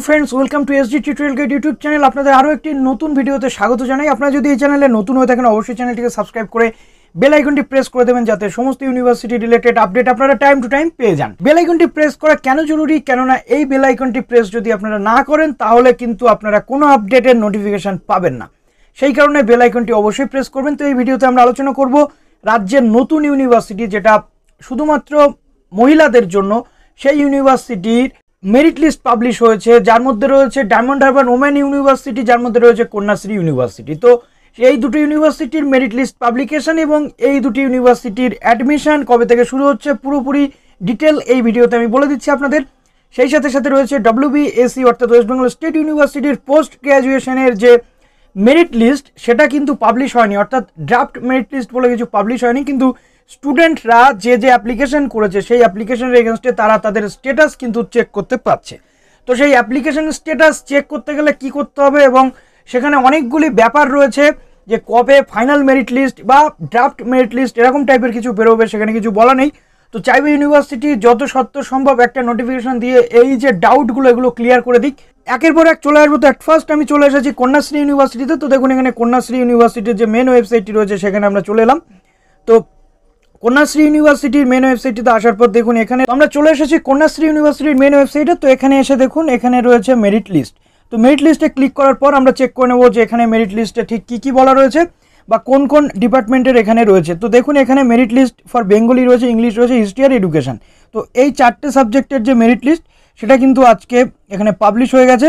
Friends welcome to SD tutorial guide YouTube channel আপনাদের আরো একটি নতুন ভিডিওতে স্বাগত জানাই। আপনারা যদি এই চ্যানেলে নতুন হয়ে থাকেন অবশ্যই চ্যানেলটিকে সাবস্ক্রাইব করে বেল আইকনটি প্রেস করে দেবেন যাতে সমস্ত ইউনিভার্সিটি রিলেটেড আপডেট আপনারা টাইম টু টাইম পেয়ে যান। বেল আইকনটি প্রেস করা কেন জরুরি, কেননা এই বেল আইকনটি প্রেস যদি আপনারা না করেন তাহলে কিন্তু আপনারা কোনো আপডেটের নোটিফিকেশন পাবেন না, সেই কারণে বেল আইকনটি অবশ্যই প্রেস করবেন। তো এই ভিডিওতে আমরা আলোচনা করব রাজ্যের নতুন ইউনিভার্সিটি যেটা শুধুমাত্র মহিলাদের জন্য, সেই ইউনিভার্সিটির মেরিট লিস্ট পাবলিশ হয়েছে, যার মধ্যে রয়েছে ডায়মন্ড হারবার ওমেন ইউনিভার্সিটি, যার মধ্যে রয়েছে কন্যাশ্রী ইউনিভার্সিটি। তো এই দুটো ইউনিভার্সিটির মেরিট লিস্ট পাবলিকেশন এবং এই দুটি ইউনিভার্সিটির অ্যাডমিশন কবে থেকে শুরু হচ্ছে পুরোপুরি ডিটেল এই ভিডিওতে আমি বলে দিচ্ছি আপনাদের। সেই সাথে সাথে রয়েছে wbsu অর্থাৎ ওয়েস্ট বেঙ্গল স্টেট ইউনিভার্সিটির পোস্ট গ্র্যাজুয়েশনের যে মেরিট লিস্ট সেটা কিন্তু পাবলিশ হয়নি, অর্থাৎ ড্রাফট মেরিট লিস্ট বলে কিছু পাবলিশ হয়নি, কিন্তু স্টুডেন্টরা যে অ্যাপ্লিকেশন করেছে সেই অ্যাপ্লিকেশনের এগেনস্টে তারা তাদের স্ট্যাটাস কিন্তু চেক করতে পারছে। তো সেই অ্যাপ্লিকেশনের স্ট্যাটাস চেক করতে গেলে কি করতে হবে, এবং সেখানে অনেকগুলি ব্যাপার রয়েছে যে কবে ফাইনাল মেরিট লিস্ট বা ড্রাফট মেরিট লিস্ট এরকম টাইপের কিছু বেরোবে, সেখানে কিছু বলা নেই। তো চাইবে ইউনিভার্সিটি যত সত্য সম্ভব একটা নোটিফিকেশন দিয়ে এই যে ডাউটগুলো এগুলো ক্লিয়ার করে দিক। একের পর এক চলে আসবো। তো অ্যাট ফার্স্ট আমি চলে এসেছি কন্যাশ্রী ইউনিভার্সিটিতে। তো দেখুন এখানে কন্যাশ্রী ইউনিভার্সিটির যে মেন ওয়েবসাইটটি রয়েছে সেখানে আমরা চলে এলাম। তো কন্যাশ্রী ইউনিভার্সিটির মেন ওয়েবসাইটটিতে আসার পর দেখুন এখানে আমরা চলে এসেছি কন্যাশ্রী ইউনিভার্সিটির মেন ওয়েবসাইটে। তো এখানে এসে দেখুন এখানে রয়েছে মেরিট লিস্ট। তো মেরিট লিস্টে ক্লিক করার পর আমরা চেক করে নেবো যে এখানে মেরিট লিস্টে ঠিক কী কী বলা রয়েছে বা কোন কোন ডিপার্টমেন্টের এখানে রয়েছে। তো দেখুন এখানে মেরিট লিস্ট ফর বেঙ্গলি রয়েছে, ইংলিশ রয়েছে, হিস্ট্রি আর এডুকেশন। তো এই চারটে সাবজেক্টের যে মেরিট লিস্ট সেটা কিন্তু আজকে এখানে পাবলিশ হয়ে গেছে।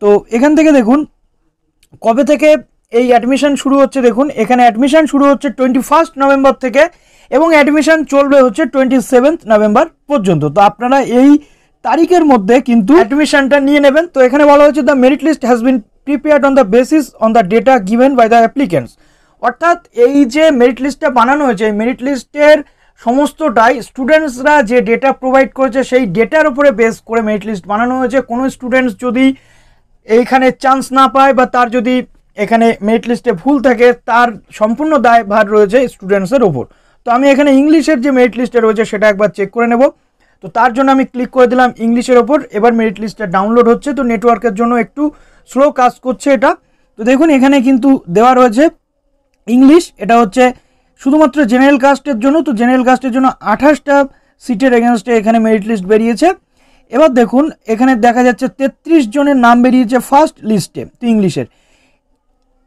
তো এখান থেকে দেখুন কবে থেকে এই অ্যাডমিশন শুরু হচ্ছে। দেখুন এখানে অ্যাডমিশন শুরু হচ্ছে 21 নভেম্বর থেকে এবং অ্যাডমিশন চলবে হচ্ছে 27 নভেম্বর পর্যন্ত। তো আপনারা এই তারিখের মধ্যে কিন্তু অ্যাডমিশনটা নিয়ে নেবেন। তো এখানে বলা হচ্ছে the merit list has been prepared on the basis on the data given by the applicants. অর্থাৎ এই যে মেরিট লিস্টটা বানানো হয়েছে এই মেরিট লিস্টের সমস্তটাই স্টুডেন্টসরা যে ডেটা প্রোভাইড করেছে সেই ডেটার উপরে বেস করে মেরিট লিস্ট বানানো হয়েছে। কোনো স্টুডেন্টস যদি এইখানে চান্স না পায় বা তার যদি এখানে মেরিট লিস্টে ভুল থাকে তার সম্পূর্ণ দায়ভার রয়েছে স্টুডেন্টসের ওপর। তো আমি এখানে ইংলিশের যে মেরিট লিস্টে রয়েছে সেটা একবার চেক করে নেব। তো তার জন্য আমি ক্লিক করে দিলাম ইংলিশের ওপর। এবার মেরিট লিস্টটা ডাউনলোড হচ্ছে, তো নেটওয়ার্কের জন্য একটু স্লো কাজ করছে এটা। তো দেখুন এখানে কিন্তু দেওয়া রয়েছে ইংলিশ, এটা হচ্ছে শুধুমাত্র জেনারেল কাস্টের জন্য। তো জেনারেল কাস্টের জন্য 28টা সিটের এগেনস্টে এখানে মেরিট লিস্ট বেরিয়েছে। এবার দেখুন এখানে দেখা যাচ্ছে 33 জনের নাম বেরিয়েছে ফার্স্ট লিস্টে। তো ইংলিশের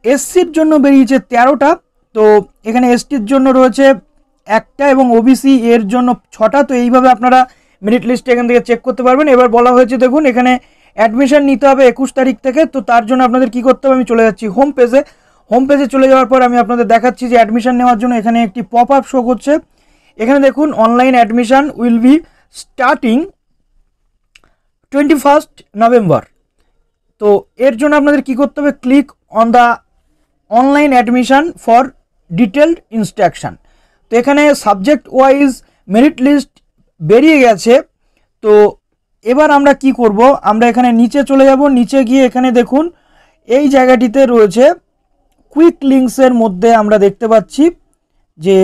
এসসির জন্য বেরিয়েছে 13টা। তো এখানে এসটির জন্য রয়েছে 1টা এবং ওবিসি এর জন্য 6টা। তো এইভাবে আপনারা মেরিট লিস্ট এখান থেকে চেক করতে পারবেন। এবার বলা হয়েছে দেখুন এখানে অ্যাডমিশন নিতে হবে 21 তারিখ থেকে। তো তার জন্য আপনাদের কি করতে হবে, আমি চলে যাচ্ছি হোম পেজে। হোম পেজে চলে যাওয়ার পর আমি আপনাদের দেখাচ্ছি যে অ্যাডমিশন নেওয়ার জন্য এখানে একটি পপ আপ শো করছে। এখানে দেখুন online admission will be starting 21 November. তো এর জন্য আপনাদের কি করতে হবে, click on the online admission for detailed instruction. তো এখানে সাবজেক্ট ওয়াইজ মেরিট লিস্ট বেরিয়ে গেছে। তো এবার আমরা কি করব, আমরা এখানে নিচে চলে যাব। নিচে গিয়ে এখানে দেখুন এই জায়গাটিতে রয়েছে কুইক লিঙ্কসের মধ্যে আমরা দেখতে পাচ্ছি যে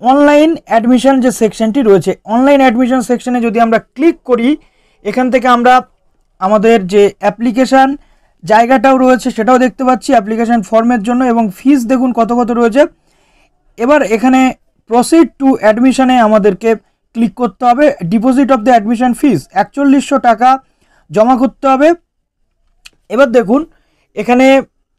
অনলাইন অ্যাডমিশন যে সেকশনটি রয়েছে, অনলাইন অ্যাডমিশন সেকশনে যদি আমরা ক্লিক করি এখান থেকে আমরা আমাদের যে অ্যাপ্লিকেশান জায়গাটাও রয়েছে সেটাও দেখতে পাচ্ছি অ্যাপ্লিকেশান ফর্মের জন্য, এবং ফিস দেখুন কত কত রয়েছে। এবার এখানে প্রসিড টু অ্যাডমিশনে আমাদেরকে ক্লিক করতে হবে। Deposit of the admission fees 4100 টাকা জমা করতে হবে। এবার দেখুন এখানে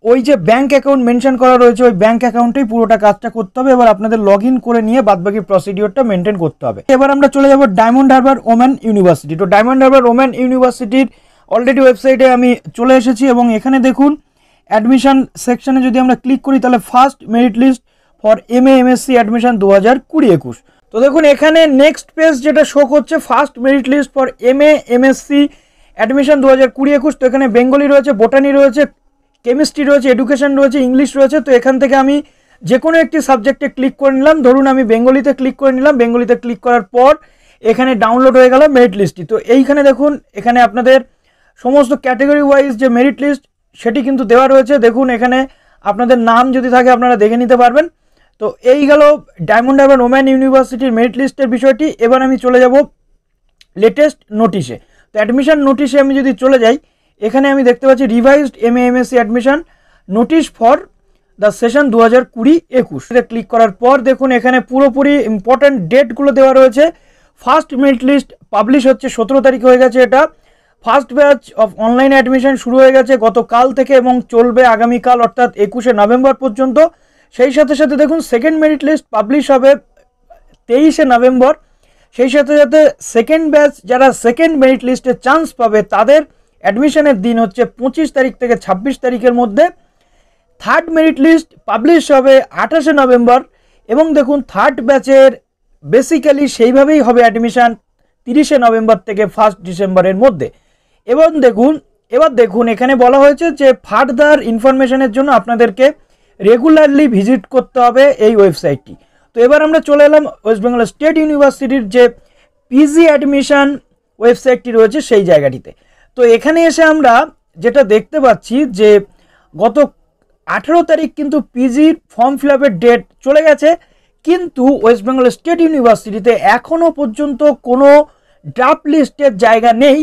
ওই যে ব্যাঙ্ক অ্যাকাউন্ট মেনশন করা রয়েছে ওই ব্যাঙ্ক অ্যাকাউন্টেই পুরোটা কাজটা করতে হবে। এবার আপনাদের লগ ইন করে নিয়ে বাদবাকি প্রসিডিওরটা মেনটেন করতে হবে। এবার আমরা চলে যাব ডায়মন্ড হারবার ওমেন ইউনিভার্সিটি। তো ডায়মন্ড হারবার ওমেন ইউনিভার্সিটির অলরেডি ওয়েবসাইটে আমি চলে এসেছি এবং এখানে দেখুন অ্যাডমিশন সেকশনে যদি আমরা ক্লিক করি তাহলে first merit list for MA MSc admission 2020-21। তো দেখুন এখানে নেক্সট পেজ যেটা শো করছে first merit list for MA MSc admission 2020-21। তো এখানে বেঙ্গলি রয়েছে, বোটানি রয়েছে, কেমিস্ট্রি রয়েছে, এডুকেশন রয়েছে, ইংলিশ রয়েছে। তো এখান থেকে আমি যে কোনো একটি সাবজেক্টে ক্লিক করে নিলাম। ধরুন আমি বেঙ্গলিতে ক্লিক করে নিলাম। বেঙ্গলিতে ক্লিক করার পর এখানে ডাউনলোড হয়ে গেল মেরিট লিস্টটি। তো এইখানে দেখুন এখানে আপনাদের সমস্ত ক্যাটাগরি ওয়াইজ যে মেরিট লিস্ট সেটি কিন্তু দেওয়া রয়েছে। দেখুন এখানে আপনাদের নাম যদি থাকে আপনারা দেখে নিতে পারবেন। তো এই গেল ডায়মন্ড হারবার ওমেন ইউনিভার্সিটির মেরিট লিস্টের বিষয়টি। এবার আমি চলে যাব লেটেস্ট নোটিশে। তো অ্যাডমিশন নোটিশে আমি যদি চলে যাই, এখানে আমি দেখতে পাচ্ছি revised MA/MSc admission notice for the session 2020-21 click করার পর দেখুন এখানে পুরোপুরি ইম্পর্ট্যান্ট ডেটগুলো দেওয়া রয়েছে। ফার্স্ট মেরিট লিস্ট পাবলিশ হচ্ছে 17 তারিখ হয়ে গেছে। এটা first batch of online admission শুরু হয়ে গেছে গতকাল থেকে এবং চলবে আগামীকাল অর্থাৎ 21শে নভেম্বর পর্যন্ত। সেই সাথে সাথে দেখুন সেকেন্ড মেরিট লিস্ট পাবলিশ হবে 23শে নভেম্বর। সেই সাথে সাথে সেকেন্ড ব্যাচ যারা সেকেন্ড মেরিট লিস্টে চান্স পাবে তাদের অ্যাডমিশনের দিন হচ্ছে 25 তারিখ থেকে 26 তারিখের মধ্যে। থার্ড মেরিট লিস্ট পাবলিশ হবে 28শে নভেম্বর এবং দেখুন থার্ড ব্যাচের বেসিক্যালি সেইভাবেই হবে অ্যাডমিশন 30শে নভেম্বর থেকে 1 ডিসেম্বরের মধ্যে। এবার দেখুন এখানে বলা হয়েছে যে ফার্দার ইনফরমেশনের জন্য আপনাদেরকে রেগুলারলি ভিজিট করতে হবে এই ওয়েবসাইটটি। তো এবার আমরা চলে এলাম ওয়েস্ট বেঙ্গল স্টেট ইউনিভার্সিটির যে পিজি অ্যাডমিশন ওয়েবসাইটটি রয়েছে সেই জায়গাটিতে। তো এখানে এসে আমরা যেটা দেখতে পাচ্ছি যে গত 18 তারিখ কিন্তু পিজির ফর্ম ফিল আপের ডেট চলে গেছে, কিন্তু ওয়েস্ট বেঙ্গল স্টেট ইউনিভার্সিটিতে এখনও পর্যন্ত কোনো ড্রাফট লিস্টের জায়গা নেই।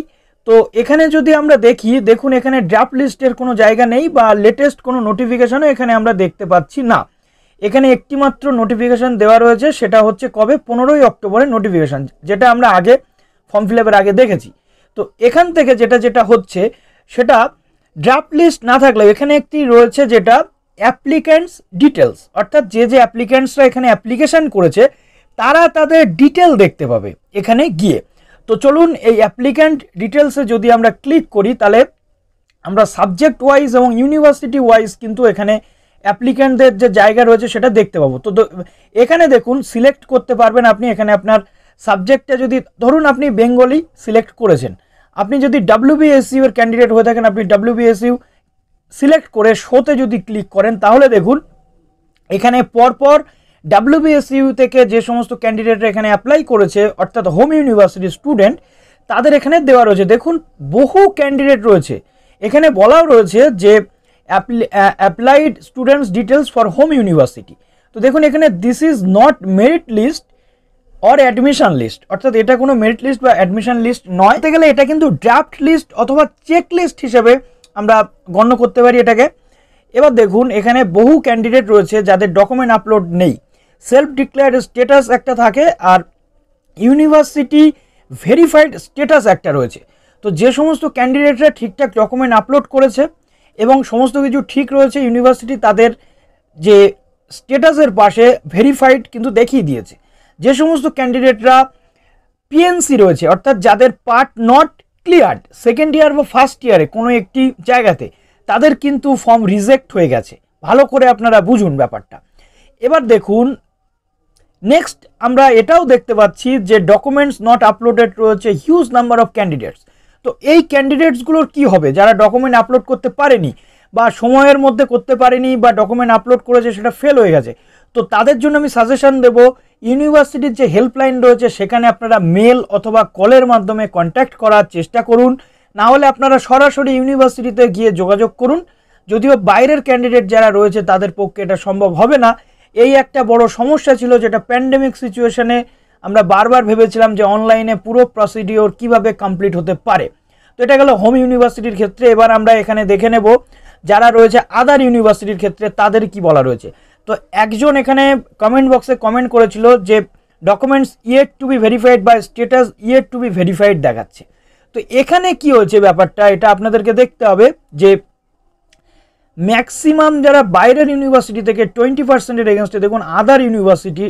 তো এখানে যদি আমরা দেখি, দেখুন এখানে ড্রাফট লিস্টের কোনো জায়গা নেই বা লেটেস্ট কোনো নোটিফিকেশনও এখানে আমরা দেখতে পাচ্ছি না। এখানে একটিমাত্র নোটিফিকেশান দেওয়া রয়েছে, সেটা হচ্ছে কবে 15ই অক্টোবরের নোটিফিকেশান, যেটা আমরা আগে ফর্ম ফিল আপের আগে দেখেছি। তো এখান থেকে যেটা হচ্ছে সেটা ড্রাফট লিস্ট না থাকলেও এখানে একটি রয়েছে যেটা অ্যাপ্লিক্যান্টস ডিটেলস, অর্থাৎ যে অ্যাপ্লিক্যান্টসরা এখানে অ্যাপ্লিকেশান করেছে তারা তাদের ডিটেল দেখতে পাবে এখানে গিয়ে। তো চলুন এই অ্যাপ্লিক্যান্ট ডিটেলসে যদি আমরা ক্লিক করি তাহলে আমরা সাবজেক্ট ওয়াইজ এবং ইউনিভার্সিটি ওয়াইজ কিন্তু এখানে অ্যাপ্লিক্যান্টদের যে জায়গা রয়েছে সেটা দেখতে পাবো। তো এখানে দেখুন সিলেক্ট করতে পারবেন আপনি এখানে আপনার সাবজেক্টটা, যদি ধরুন আপনি বেঙ্গলি সিলেক্ট করেছেন, আপনি যদি WBSU এর ক্যান্ডিডেট হয়ে থাকেন আপনি WBSU সিলেক্ট করে শোতে যদি ক্লিক করেন তাহলে দেখুন এখানে পরপর WBSU থেকে যে সমস্ত ক্যান্ডিডেটরা এখানে অ্যাপ্লাই করেছে অর্থাৎ হোম ইউনিভার্সিটির স্টুডেন্ট তাদের এখানে দেওয়া রয়েছে। দেখুন বহু ক্যান্ডিডেট রয়েছে, এখানে বলাও রয়েছে যে applied students details for home university. তো দেখুন এখানে this is not merit list or admission list, অর্থাৎ এটা কোনো মেরিট লিস্ট বা অ্যাডমিশন লিস্ট নয়। বলতে গেলে এটা কিন্তু ড্রাফট লিস্ট অথবা চেক লিস্ট হিসেবে আমরা গণ্য করতে পারি এটাকে। এবার দেখুন এখানে বহু ক্যান্ডিডেট রয়েছে যাদের ডকুমেন্ট আপলোড নেই। সেলফ ডিক্লেয়ার্ড স্ট্যাটাস একটা থাকে আর ইউনিভার্সিটি ভেরিফাইড স্ট্যাটাস একটা রয়েছে। তো যে সমস্ত ক্যান্ডিডেটরা ঠিকঠাক ডকুমেন্ট আপলোড করেছে এবং সমস্ত কিছু ঠিক রয়েছে, ইউনিভার্সিটি তাদের যে স্ট্যাটাসের পাশে ভেরিফাইড কিন্তু দেখিয়ে দিয়েছে। যে সমস্ত ক্যান্ডিডেটরা পিএনসি রয়েছে অর্থাৎ যাদের part not cleared second year বা ফার্স্ট ইয়ারে কোনো একটি জায়গাতে, তাদের কিন্তু ফর্ম রিজেক্ট হয়ে গেছে। ভালো করে আপনারা বুঝুন ব্যাপারটা। এবার দেখুন নেক্সট আমরা এটাও দেখতে পাচ্ছি যে ডকুমেন্টস নট আপলোডেড রয়েছে হিউজ নাম্বার অফ ক্যান্ডিডেটস। তো এই ক্যান্ডিডেটসগুলোর কি হবে যারা ডকুমেন্ট আপলোড করতে পারেনি বা সময়ের মধ্যে করতে পারেনি বা ডকুমেন্ট আপলোড করেছে সেটা ফেল হয়ে গেছে? তো তাদের জন্য আমি সাজেশন দেব ইউনিভার্সিটির যে হেল্পলাইন রয়েছে সেখানে আপনারা মেল অথবা কলের মাধ্যমে কন্ট্যাক্ট করার চেষ্টা করুন, না হলে আপনারা সরাসরি ইউনিভার্সিটিতে গিয়ে যোগাযোগ করুন। যদিও বাইরের ক্যান্ডিডেট যারা রয়েছে তাদের পক্ষে এটা সম্ভব হবে না। এই একটা বড় সমস্যা ছিল যেটা প্যান্ডেমিক সিচুয়েশনে আমরা বারবার ভেবেছিলাম যে অনলাইনে পুরো প্রসিডিওর কিভাবে কমপ্লিট হতে পারে। তো এটা গেল হোম ইউনিভার্সিটির ক্ষেত্রে। এবার আমরা এখানে দেখে নেব যারা রয়েছে আদার ইউনিভার্সিটির ক্ষেত্রে তাদের কি বলা রয়েছে। তো একজন এখানে কমেন্ট বক্সে কমেন্ট করেছিল যে documents yet to be verified বা status yet to be verified দেখাচ্ছে। তো এখানে কি হয়েছে ব্যাপারটা এটা আপনাদেরকে দেখতে হবে যে ম্যাক্সিমাম যারা বাইরের ইউনিভার্সিটি থেকে 20%-এর এগেনস্টে, দেখুন আদার ইউনিভার্সিটি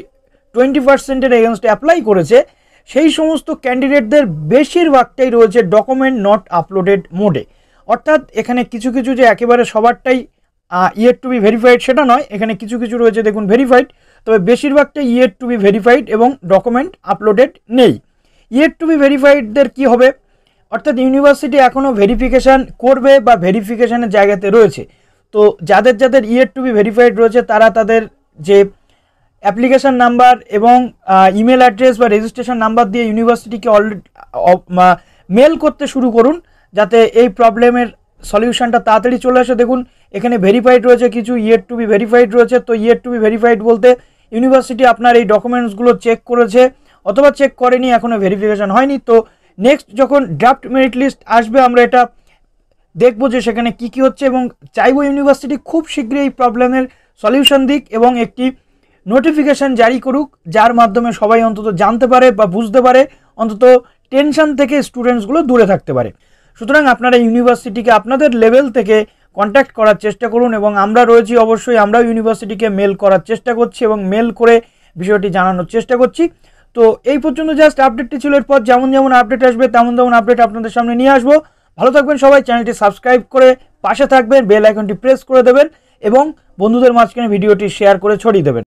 20%-এর এগেনস্টে অ্যাপ্লাই করেছে, সেই সমস্ত ক্যান্ডিডেটদের বেশিরভাগটাই রয়েছে ডকুমেন্ট নট আপলোডেড মোডে। অর্থাৎ এখানে কিছু কিছু যে একেবারে সবারটাই ইয়েট টু বি ভেরিফাইড সেটা নয়, এখানে কিছু কিছু রয়েছে দেখুন ভেরিফাইড, তবে বেশিরভাগটাই ইয়েট টু বি ভেরিফাইড এবং ডকুমেন্ট আপলোডেড নেই। ইয়েট টু বি ভেরিফাইডদের কি হবে, অর্থাৎ ইউনিভার্সিটি এখনও ভেরিফিকেশান করবে বা ভেরিফিকেশানের জায়গাতে রয়েছে। তো যাদের যাদের ইয়েট টু বি ভেরিফাইড রয়েছে তারা তাদের যে অ্যাপ্লিকেশান নাম্বার এবং ইমেল অ্যাড্রেস বা রেজিস্ট্রেশন নাম্বার দিয়ে ইউনিভার্সিটিকে অলরেডি মেল করতে শুরু করুন যাতে এই প্রবলেমের সলিউশনটা তাড়াতাড়ি চলে আসে। দেখুন এখানে ভেরিফাইড রয়েছে, কিছু ইয়েট টু বি ভেরিফাইড রয়েছে। তো ইয়েট টু বি ভেরিফাইড বলতে ইউনিভার্সিটি আপনার এই ডকুমেন্টসগুলো চেক করেছে অথবা চেক করেনি, এখনও ভেরিফিকেশান হয়নি। তো নেক্সট যখন ড্রাফট মেরিট লিস্ট আসবে আমরা এটা দেখবো যে সেখানে কি কি হচ্ছে, এবং চাইবো ইউনিভার্সিটি খুব শীঘ্রই এই প্রবলেমের সলিউশন দিক এবং একটি নোটিফিকেশান জারি করুক, যার মাধ্যমে সবাই অন্তত জানতে পারে বা বুঝতে পারে, অন্তত টেনশন থেকে স্টুডেন্টসগুলো দূরে থাকতে পারে। সুতরাং আপনারা ইউনিভার্সিটিকে আপনাদের লেভেল থেকে কন্ট্যাক্ট করার চেষ্টা করুন, এবং আমরা রয়েছি অবশ্যই, আমরাও ইউনিভার্সিটিকে মেল করার চেষ্টা করছি এবং মেল করে বিষয়টি জানানোর চেষ্টা করছি। তো এই পর্যন্ত জাস্ট আপডেটটি ছিল, এরপর যেমন যেমন আপডেট আসবে তেমন তেমন আপডেট আপনাদের সামনে নিয়ে আসবো। ভালো থাকবেন সবাই, চ্যানেলটি সাবস্ক্রাইব করে পাশে থাকবেন, বেল আইকনটি প্রেস করে দেবেন এবং বন্ধুদের মাঝখানে ভিডিওটি শেয়ার করে ছড়িয়ে দেবেন।